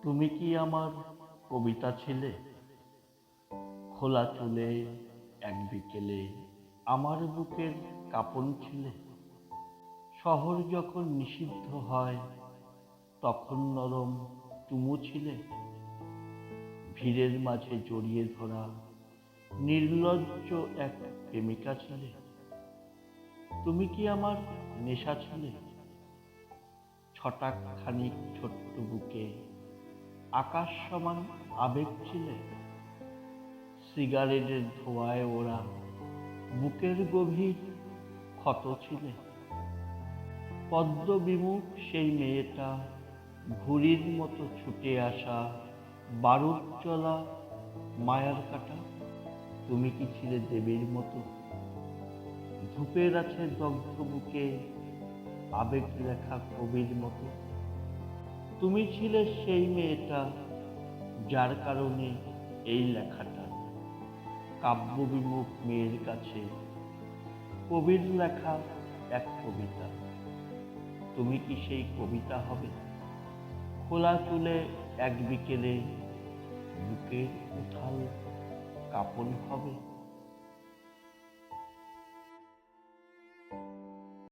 তুমি কি আমার কবিতা ছিলে? খোলা চুলে এক বিকেলে আমার বুকের কাঁপন ছিলে। শহর যখন নিষিদ্ধ হয় তখন নরম তুমু ছিলে। ভিড়ের মাঝে জড়িয়ে ধরা নির্লজ্জ এক প্রেমিকা ছিলে। তুমি কি আমার নেশা ছিলে? ছটাক খানিক ছোট্ট বুকে আকাশ সমান আবেগ ছিলে। সিগারেটের ধোঁয়ায় ওরা বুকের গভীর ক্ষত ছিলে। পদ্ম বিমুখ সেই মেয়েটা, ঘুড়ির মতো ছুটে আসা, বারুদ চলা মায়ার কাঁটা। তুমি কি ছিলে দেবীর মতো, ধূপের আছে দগ্ধ বুকে আবেগ লেখা কবির মতো? তুমি ছিলে সেই মেয়েটা যার কারণে এই লেখাটা। কাব্যবিমুখ মেয়ের কাছে কবির লেখা এক কবিতা। তুমি কি সেই কবিতা হবে? খোলা চুলে এক বিকেলে বুকের উথাল কাঁপন হবে।